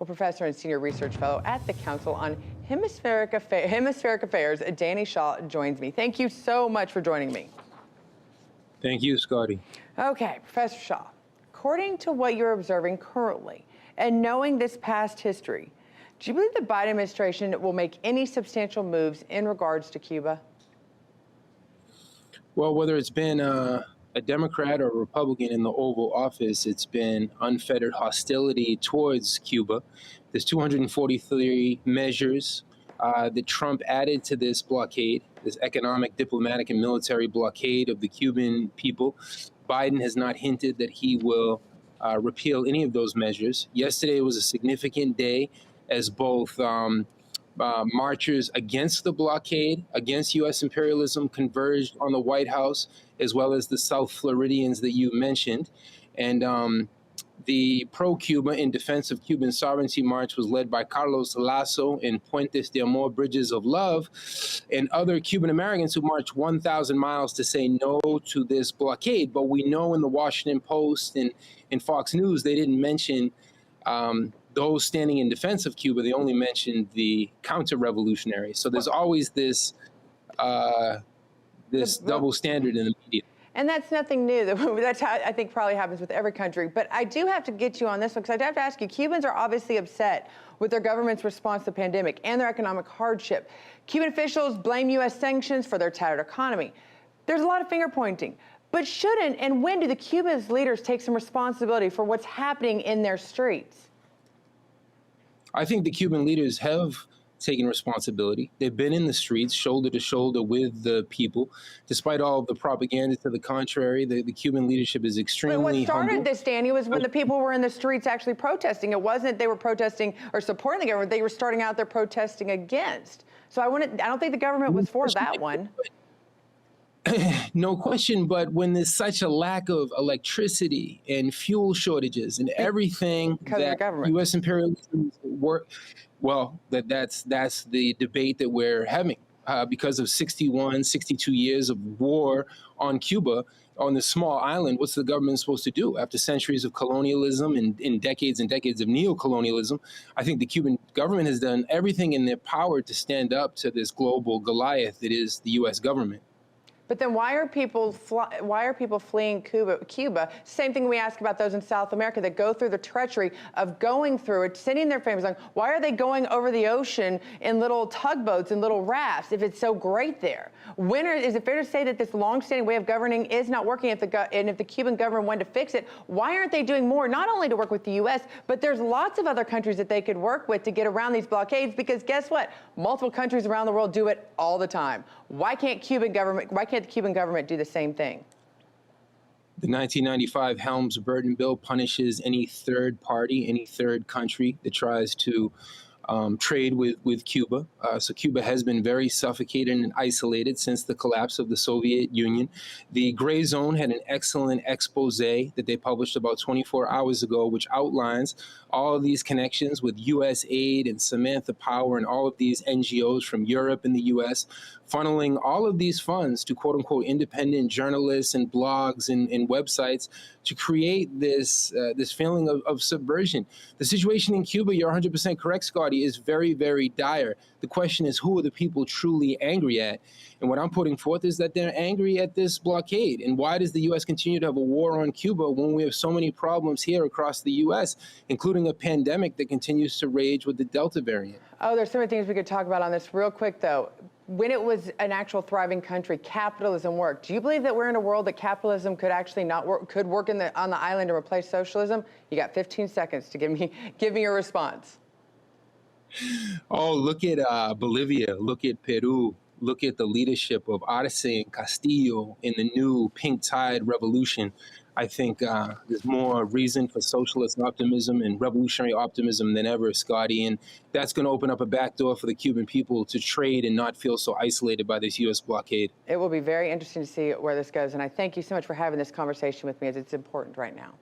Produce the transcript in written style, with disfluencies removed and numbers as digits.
Well, professor and senior research fellow at the Council on Hemispheric Affairs, Danny Shaw, joins me. Thank you so much for joining me. Thank you, Scotty. Okay, Professor Shaw, according to what you're observing currently and knowing this past history, do you believe the Biden administration will make any substantial moves in regards to Cuba? Well, whether it's been a Democrat or a Republican in the Oval Office, it's been unfettered hostility towards Cuba. There's 243 measures that Trump added to this blockade, this economic, diplomatic, and military blockade of the Cuban people. Biden has not hinted that he will repeal any of those measures. Yesterday was a significant day as both marchers against the blockade, against U.S. imperialism, converged on the White House, as well as the South Floridians that you mentioned. And the pro-Cuba in defense of Cuban sovereignty march was led by Carlos Lasso and Puentes de Amor, Bridges of Love, and other Cuban Americans who marched 1,000 miles to say no to this blockade. But we know in the Washington Post and in Fox News, they didn't mention those standing in defense of Cuba. They only mentioned the counter-revolutionaries. So there's always this double standard in the media. And that's nothing new. That's how I think probably happens with every country. But I do have to get you on this one because I have to ask you, Cubans are obviously upset with their government's response to the pandemic and their economic hardship. Cuban officials blame U.S. sanctions for their tattered economy. There's a lot of finger pointing. But shouldn't and when do the Cuban leaders take some responsibility for what's happening in their streets? I think the Cuban leaders have taken responsibility. They've been in the streets shoulder to shoulder with the people. Despite all of the propaganda to the contrary, the Cuban leadership is extremely humble. What started this, Danny, was when the people were in the streets actually protesting. It wasn't they were protesting or supporting the government. They were starting out there protesting against. So I don't think the government was for that one. No question, but when there's such a lack of electricity and fuel shortages and everything that U.S. imperialism work, well, that's the debate that we're having because of 61, 62 years of war on Cuba, on this small island. What's the government supposed to do after centuries of colonialism and decades and decades of neocolonialism? I think the Cuban government has done everything in their power to stand up to this global Goliath that is the U.S. government. But then why are people fleeing Cuba? Same thing we ask about those in South America that go through the treachery of going through it, sending their families on. Why are they going over the ocean in little tugboats and little rafts if it's so great there? Is it fair to say that this long-standing way of governing is not working? If the Cuban government wanted to fix it, why aren't they doing more, not only to work with the U.S., but there's lots of other countries that they could work with to get around these blockades? Because guess what? Multiple countries around the world do it all the time. Why can't the Cuban government do the same thing? The 1995 Helms-Burton bill punishes any third party, any third country that tries to trade with Cuba. So Cuba has been very suffocated and isolated since the collapse of the Soviet Union. The Gray Zone had an excellent expose that they published about 24 hours ago, which outlines all of these connections with U.S. aid and Samantha Power and all of these NGOs from Europe and the U.S., funneling all of these funds to quote unquote independent journalists and blogs and websites to create this feeling of subversion. The situation in Cuba, you're 100% correct, Scotty, is very, very dire. The question is, who are the people truly angry at? And what I'm putting forth is that they're angry at this blockade. And why does the U.S. continue to have a war on Cuba when we have so many problems here across the U.S., including a pandemic that continues to rage with the Delta variant? Oh, there's so many things we could talk about on this real quick, though. When it was an actual thriving country, capitalism worked. Do you believe that we're in a world that capitalism could actually not work, could work on the island to replace socialism? You got 15 seconds to give me your response. Oh, look at Bolivia, look at Peru, look at the leadership of Arce and Castillo in the new pink tide revolution. I think there's more reason for socialist optimism and revolutionary optimism than ever, Scotty. And that's going to open up a backdoor for the Cuban people to trade and not feel so isolated by this U.S. blockade. It will be very interesting to see where this goes. And I thank you so much for having this conversation with me, as it's important right now.